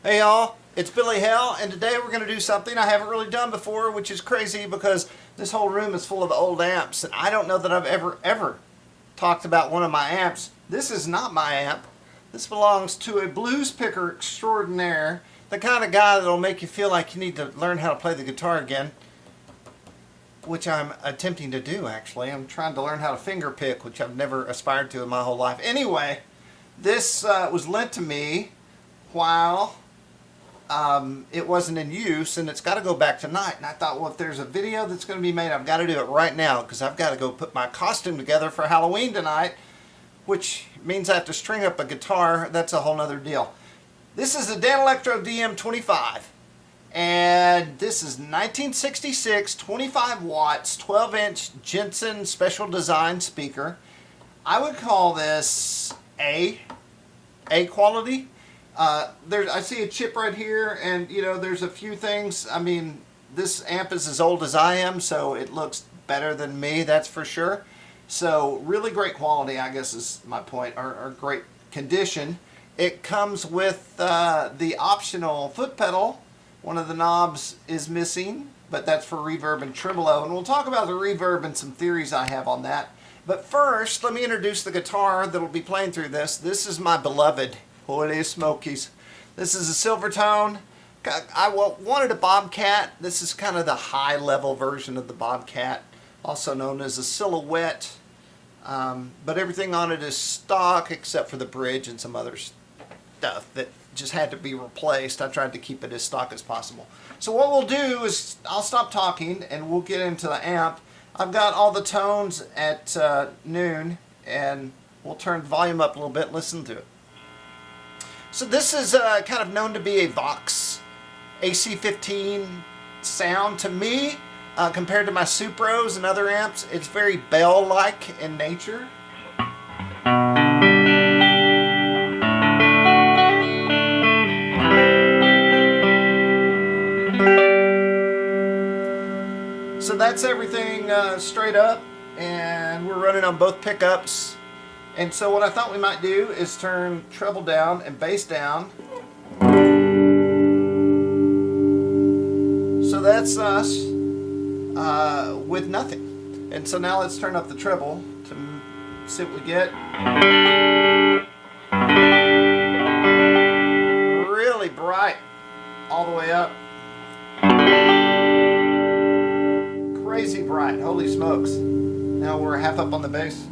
Hey y'all, it's Billy Hell, and today we're going to do something I haven't really done before, which is crazy because this whole room is full of old amps, and I don't know that I've ever talked about one of my amps. This is not my amp. This belongs to a blues picker extraordinaire, the kind of guy that'll make you feel like you need to learn how to play the guitar again, which I'm attempting to do actually. I'm trying to learn how to finger pick, which I've never aspired to in my whole life. Anyway, this was lent to me while it wasn't in use, and it's got to go back tonight. And I thought, well, if there's a video that's going to be made, I've got to do it right now because I've got to go put my costume together for Halloween tonight, which means I have to string up a guitar. That's a whole nother deal. This is a Danelectro DM25, and this is 1966, 25 watts, 12-inch Jensen special design speaker. I would call this A quality. I see a chip right here, and you know, there's a few things. I mean, this amp is as old as I am, so it looks better than me, that's for sure. So really great quality, I guess is my point, or great condition. It comes with the optional foot pedal. One of the knobs is missing, but that's for reverb and tremolo, and we'll talk about the reverb and some theories I have on that. But first, let me introduce the guitar that'll be playing through this. This is my beloved Holy Smokies. This is a Silvertone. I wanted a Bobcat. This is kind of the high-level version of the Bobcat, also known as a Silhouette. But everything on it is stock except for the bridge and some other stuff that just had to be replaced. I tried to keep it as stock as possible. So what we'll do is I'll stop talking and we'll get into the amp. I've got all the tones at noon, and we'll turn the volume up a little bit and listen to it. So this is kind of known to be a Vox AC15 sound to me. Compared to my Supros and other amps, it's very bell-like in nature. So that's everything straight up, and we're running on both pickups. And so what I thought we might do is turn treble down and bass down. So that's us with nothing. And so now let's turn up the treble to see what we get. Really bright all the way up. Crazy bright, holy smokes. Now we're half up on the bass.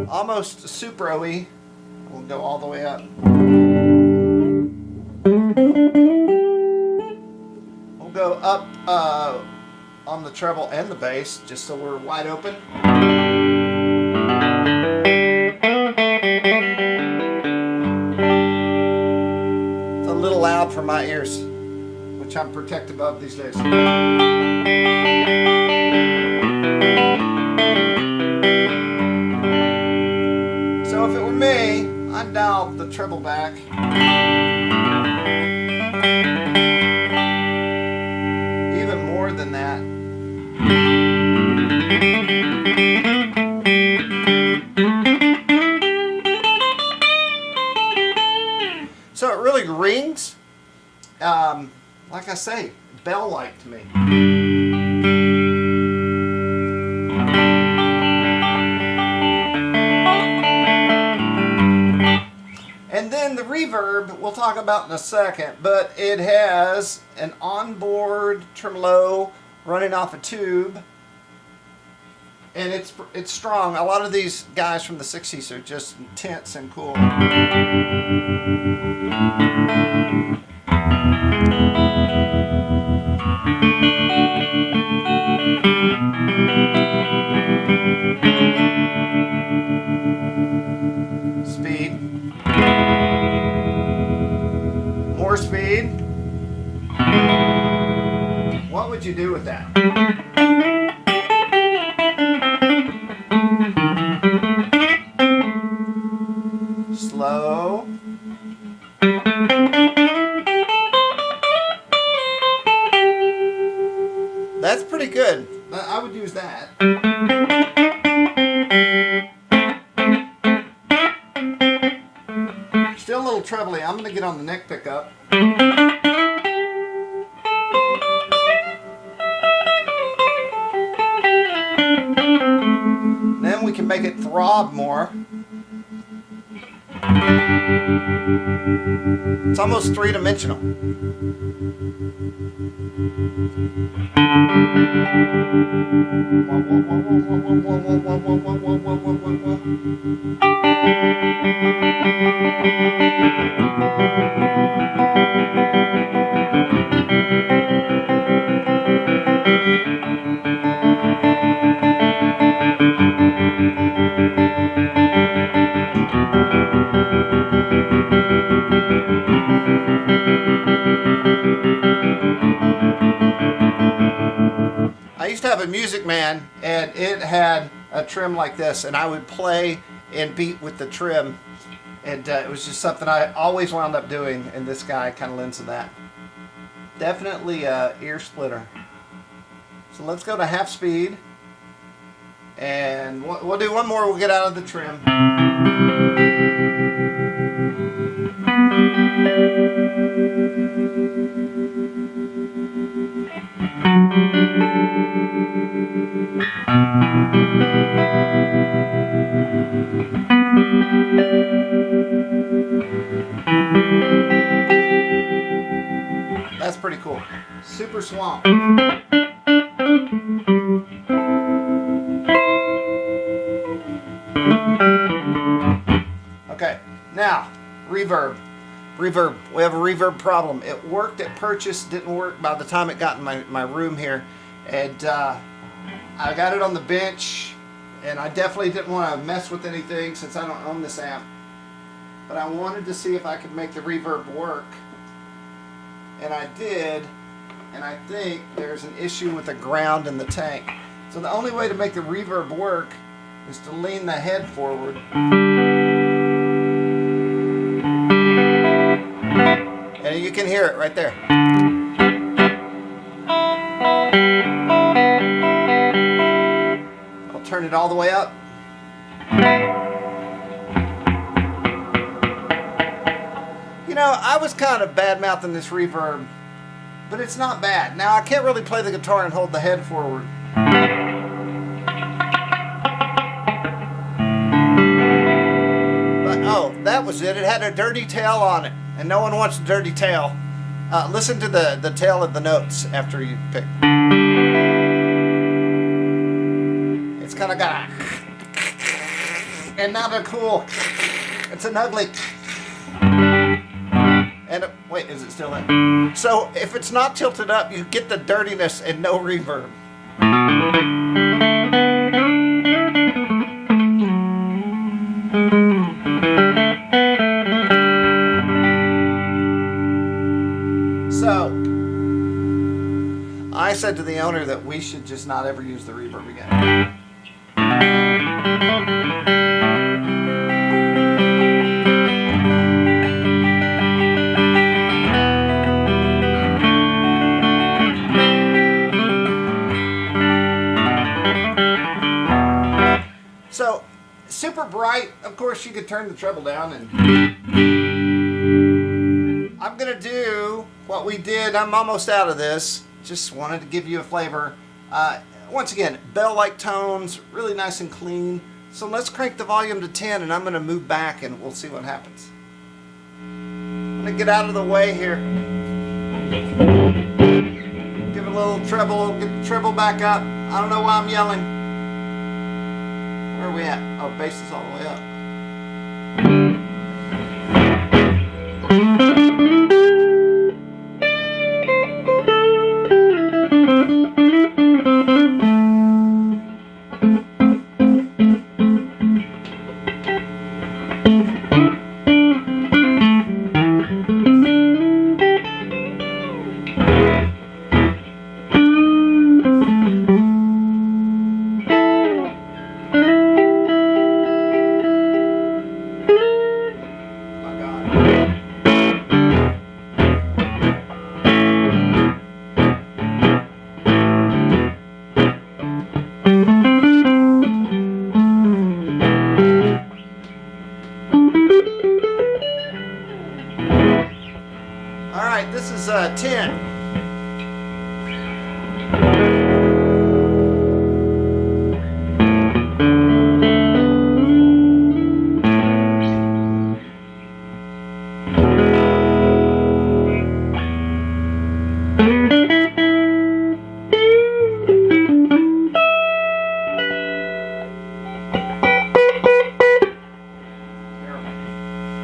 Almost Supro-y. We'll go all the way up. We'll go up on the treble and the bass, just so we're wide open. It's a little loud for my ears, which I'm protective of these days. So if it were me, I'd dial the treble back. Even more than that. So it really rings, like I say, bell-like to me. And then the reverb we'll talk about in a second, but it has an onboard tremolo running off a tube, and it's strong. A lot of these guys from the 60s are just intense and cool. Speed. More speed. What would you do with that? Slow. That's pretty good. I would use that. Still a little trebly. I'm going to get on the neck pickup. Then we can make it throb more. It's almost three-dimensional. I used to have a Music Man, and it had a trim like this, and I would play and beat with the trim, and it was just something I always wound up doing, and this guy kind of lends to that. Definitely a ear splitter. So let's go to half speed, and we'll do one more. We'll get out of the trim. That's pretty cool. Super swamp. Okay, now reverb. Reverb. We have a reverb problem. It worked at purchase, didn't work by the time it got in my room here. And I got it on the bench, and I definitely didn't want to mess with anything since I don't own this amp. But I wanted to see if I could make the reverb work. And I did, and I think there's an issue with the ground in the tank. So the only way to make the reverb work is to lean the head forward. And you can hear it right there. I'll turn it all the way up. You know, I was kind of bad-mouthing this reverb, but it's not bad. Now, I can't really play the guitar and hold the head forward. But, oh, that was it. It had a dirty tail on it, and no one wants a dirty tail. Listen to the tail of the notes after you pick. It's kind of got a... and not a cool... It's an ugly... And wait, is it still in? So if it's not tilted up, you get the dirtiness and no reverb. So I said to the owner that we should just not ever use the reverb again. So, super bright, of course you could turn the treble down, and I'm going to do what we did. I'm almost out of this. Just wanted to give you a flavor. Once again, bell-like tones, really nice and clean. So let's crank the volume to 10, and I'm going to move back and we'll see what happens. I'm going to get out of the way here. Give it a little treble, get the treble back up. I don't know why I'm yelling. Where are we at? Oh, bass is all the way up. This is 10.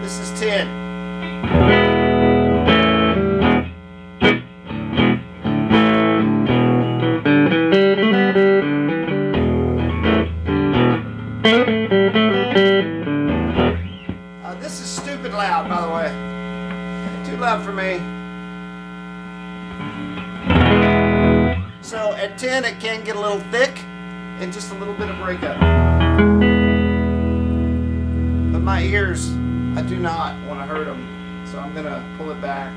This is 10. This is stupid loud, by the way. Too loud for me. So at 10 it can get a little thick and just a little bit of breakup. But my ears, I do not want to hurt them, so I'm going to pull it back.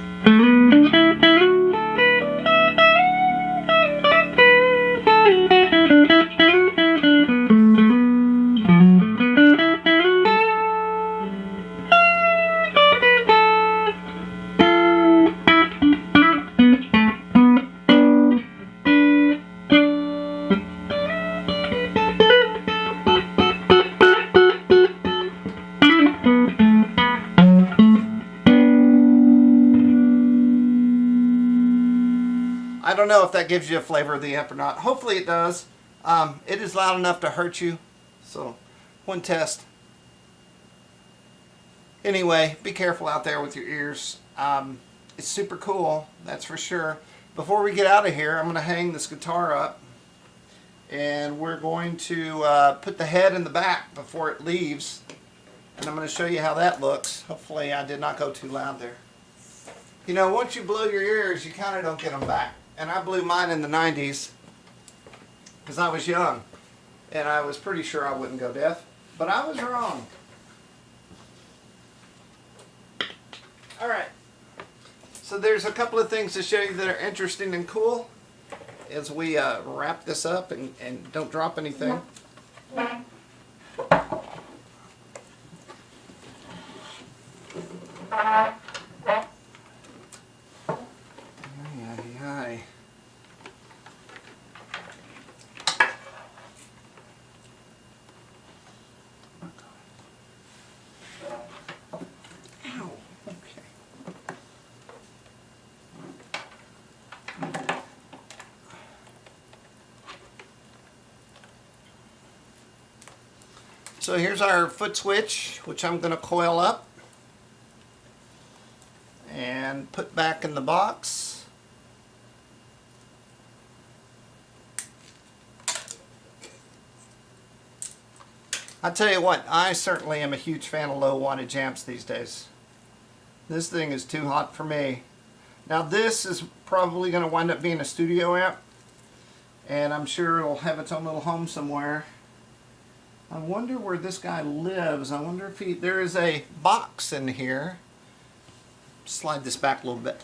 I don't know if that gives you a flavor of the amp or not. Hopefully it does. It is loud enough to hurt you. So, one test. Anyway, be careful out there with your ears. It's super cool, that's for sure. Before we get out of here, I'm going to hang this guitar up. And we're going to put the head in the back before it leaves. And I'm going to show you how that looks. Hopefully I did not go too loud there. You know, once you blow your ears, you kind of don't get them back. And I blew mine in the 90s because I was young. And I was pretty sure I wouldn't go deaf. But I was wrong. Alright. So there's a couple of things to show you that are interesting and cool as we wrap this up and don't drop anything. So here's our foot switch, which I'm going to coil up and put back in the box. I tell you what, I certainly am a huge fan of low wattage amps these days. This thing is too hot for me. Now this is probably going to wind up being a studio amp, and I'm sure it'll have its own little home somewhere. I wonder where this guy lives. I wonder if there is a box in here. Slide this back a little bit.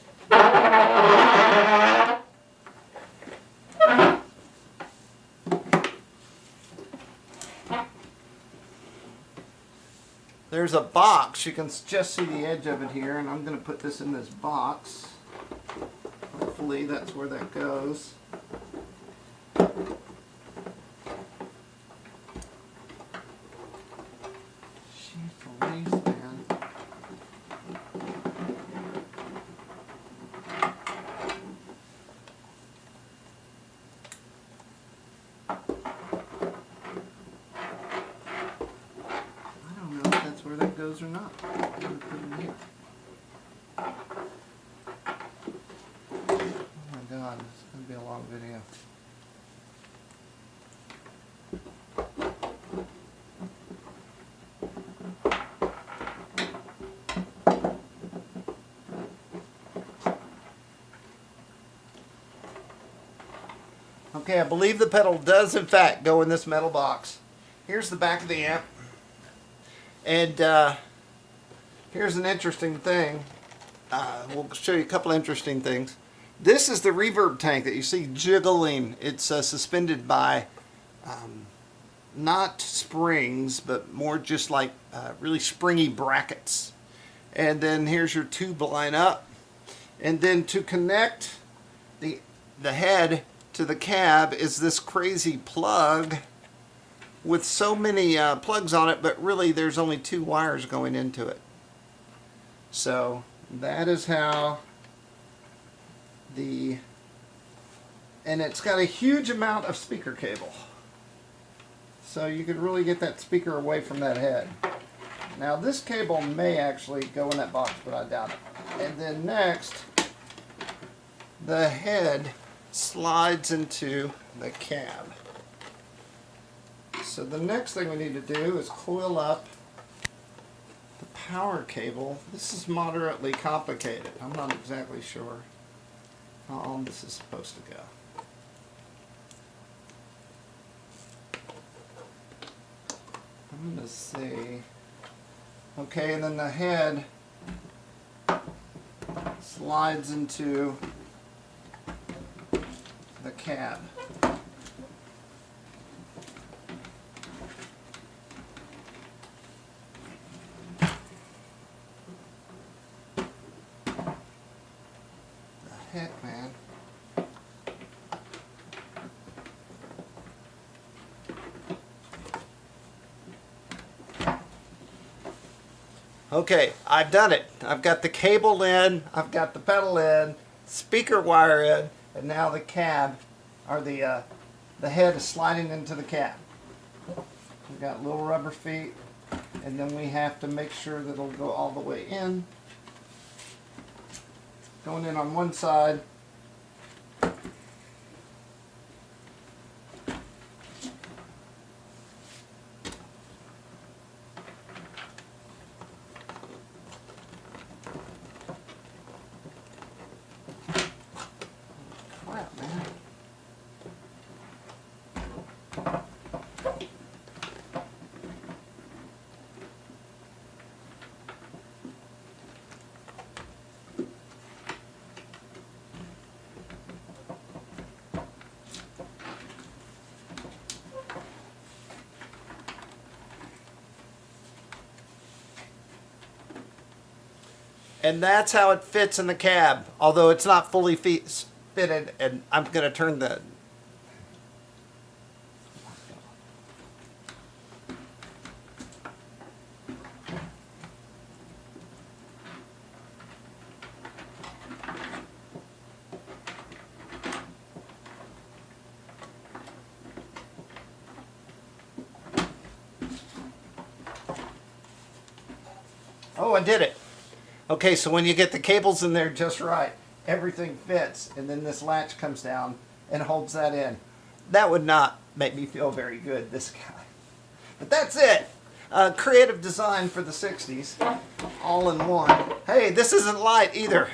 There's a box. You can just see the edge of it here, and I'm going to put this in this box. Hopefully that's where that goes. Or not. I'm going to put them here. Oh my god, this is going to be a long video. Okay, I believe the pedal does in fact go in this metal box. Here's the back of the amp. And here's an interesting thing. We'll show you a couple interesting things. This is the reverb tank that you see jiggling. It's suspended by not springs, but more just like really springy brackets. And then here's your tube line up. And then to connect the head to the cab is this crazy plug with so many plugs on it, but really there's only 2 wires going into it. So that is how and it's got a huge amount of speaker cable. So you could really get that speaker away from that head. Now this cable may actually go in that box, but I doubt it. And then next, the head slides into the cab. So the next thing we need to do is coil up the power cable. This is moderately complicated. I'm not exactly sure how all this is supposed to go. I'm going to see. Okay, and then the head slides into the cab. The heck, man. Okay, I've done it. I've got the cable in, I've got the pedal in, speaker wire in, and now the cab, or the head is sliding into the cab. We've got little rubber feet, and then we have to make sure that it'll go all the way in. Going in on one side. And that's how it fits in the cab, although it's not fully fitted. And I'm going to turn the... Oh, I did it. Okay, so when you get the cables in there just right, everything fits, and then this latch comes down and holds that in. That would not make me feel very good, this guy. But that's it. Creative design for the 60s, all in one. Hey, this isn't light either.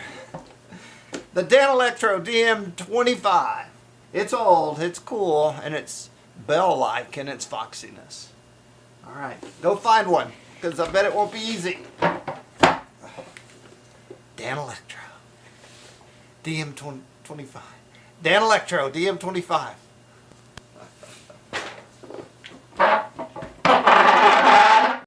The Danelectro DM25. It's old, it's cool, and it's bell-like in its foxiness. All right, go find one, because I bet it won't be easy. Danelectro DM25. Danelectro DM25.